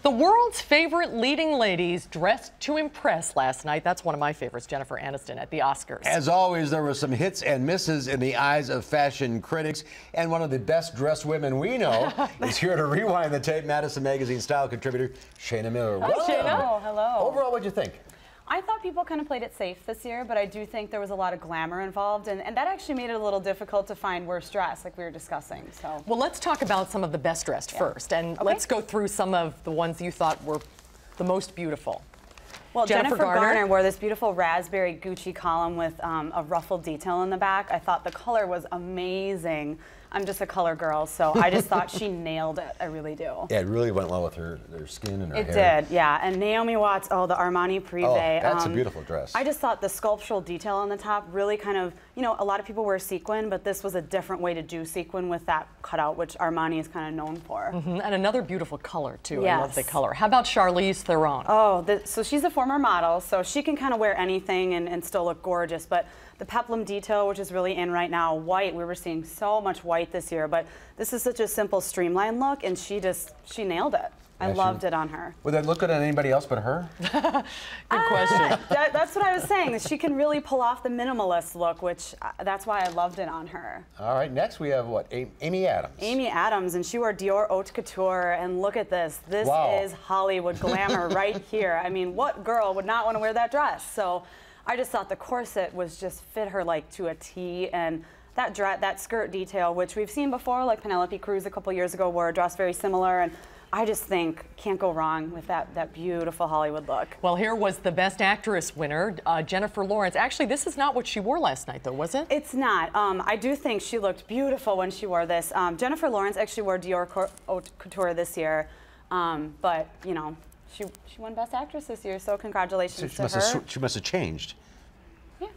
The world's favorite leading ladies dressed to impress last night. That's one of my favorites, Jennifer Aniston at the Oscars. As always, there were some hits and misses in the eyes of fashion critics. And one of the best dressed women we know is here to rewind the tape, Madison Magazine style contributor, Shayna Miller. Hi, Shayna. Oh, hello. Overall, what'd you think? I thought people kind of played it safe this year, but I do think there was a lot of glamour involved, and that actually made it a little difficult to find worst dress, like we were discussing. So, well, let's talk about some of the best dressed first, and let's go through some of the ones you thought were the most beautiful. Well, Jennifer Garner wore this beautiful raspberry Gucci column with a ruffled detail in the back. I thought the color was amazing. I'm just a color girl, so I just thought she nailed it. I really do. Yeah, it really went well with her skin and her hair. It did, yeah. And Naomi Watts, the Armani Privé. Oh, that's a beautiful dress. I just thought the sculptural detail on the top really kind of, you know, a lot of people wear sequin, but this was a different way to do sequin with that cutout, which Armani is kind of known for. And another beautiful color, too. Yes. I love the color. How about Charlize Theron? Oh, so she's a former model, so she can kind of wear anything and still look gorgeous, but the peplum detail, which is really in right now, white, we were seeing so much white this year, but this is such a simple streamlined look, and she nailed it. I loved it on her. Would that look good on anybody else but her? Good question. That's what I was saying, that she can really pull off the minimalist look, which that's why I loved it on her. All right, next we have what? Amy Adams. Amy Adams, and she wore Dior Haute Couture, and look at this. This is Hollywood glamour right here. I mean, what girl would not want to wear that dress? So I just thought the corset was just fit her like to a T, and that skirt detail, which we've seen before, like Penelope Cruz a couple years ago wore a dress very similar, and I just think can't go wrong with that beautiful Hollywood look. Well, here was the Best Actress winner, Jennifer Lawrence. Actually, this is not what she wore last night, though, was it? It's not. I do think she looked beautiful when she wore this. Jennifer Lawrence actually wore Dior Haute Couture this year, but, you know, she won Best Actress this year, so congratulations to her. She must have changed. Yeah.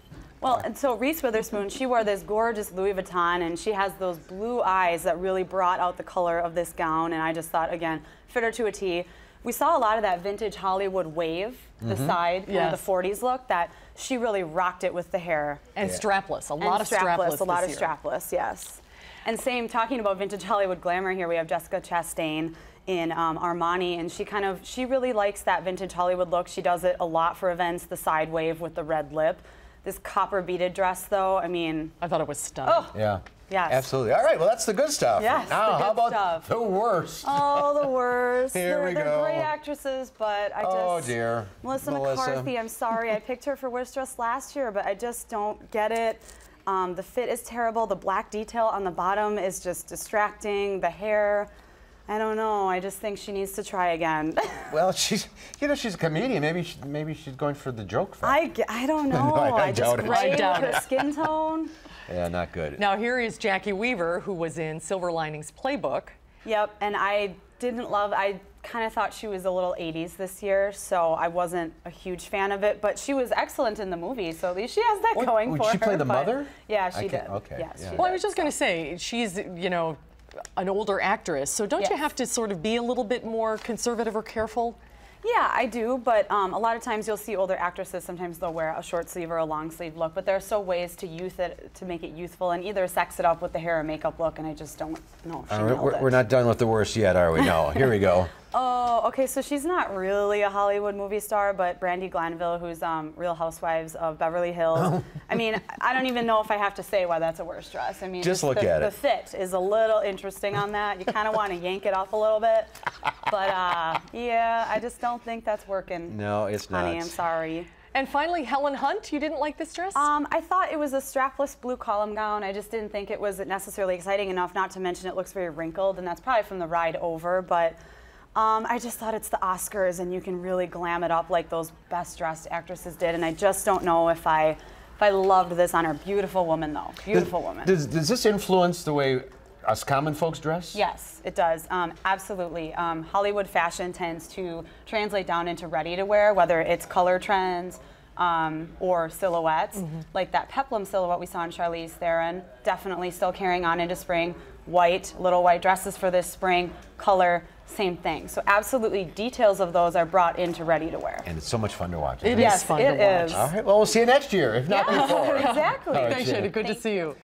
Well, and so Reese Witherspoon, she wore this gorgeous Louis Vuitton, and she has those blue eyes that really brought out the color of this gown, and I just thought, again, fit her to a T. We saw a lot of that vintage Hollywood wave, the side, kind of the 40s look, that she really rocked it with the hair. And strapless, a lot of strapless, yes. And same, talking about vintage Hollywood glamour here, we have Jessica Chastain in Armani, and she really likes that vintage Hollywood look. She does it a lot for events, the side wave with the red lip. This copper beaded dress, though, I mean, I thought it was stunning. Oh, yeah. Yes. Absolutely. All right, well, that's the good stuff. Yes, now, how about stuff. the worst? Oh, the worst. Here we go. They're great actresses, but I just... Oh, dear. Melissa McCarthy, I'm sorry. I picked her for worst dress last year, but I just don't get it. The fit is terrible. The black detail on the bottom is just distracting. The hair... I don't know. I just think she needs to try again. Well, she's a comedian. Maybe she's going for the joke factor. I don't know. No, I doubt it. I doubt it. Her skin tone. Yeah, not good. Now here is Jackie Weaver, who was in Silver Linings Playbook. Yep, and I kind of thought she was a little 80s this year, so I wasn't a huge fan of it, but she was excellent in the movie, so at least she has that going for her. She play the mother? Yeah, she did. Okay. Yes, yeah. Well, I was just going to say, she's, you know, an older actress, so don't you have to sort of be a little bit more conservative or careful? Yeah, I do, but a lot of times you'll see older actresses, sometimes they'll wear a short sleeve or a long sleeve look, but there are so ways to make it youthful and either sex it up with the hair or makeup look, and I just don't know if she nailed it. We're not done with the worst yet, are we? No, here we go. Oh, okay, so she's not really a Hollywood movie star, but Brandi Glanville, who's Real Housewives of Beverly Hills. I mean, I don't even know if I have to say why that's a worst dress. I mean, just look at it. The fit is a little interesting on that. You kind of want to yank it off a little bit. But, yeah, I just don't think that's working. No, it's not. Honey, I'm sorry. And finally, Helen Hunt, you didn't like this dress? I thought it was a strapless blue column gown. I just didn't think it was necessarily exciting enough, not to mention it looks very wrinkled, and that's probably from the ride over, but I just thought it's the Oscars, and you can really glam it up like those best dressed actresses did, and I just don't know if I loved this on her. Beautiful woman, though. Beautiful woman. Does this influence the way us common folks dress? Yes, it does. Absolutely. Hollywood fashion tends to translate down into ready-to-wear, whether it's color trends or silhouettes. Like that peplum silhouette we saw in Charlize Theron, definitely still carrying on into spring. White, little white dresses for this spring, color, same thing. So absolutely, details of those are brought into ready-to-wear. And it's so much fun to watch. It is fun to watch. It is. All right, well, we'll see you next year, if not before. Exactly. Thanks, Shana. Good to see you.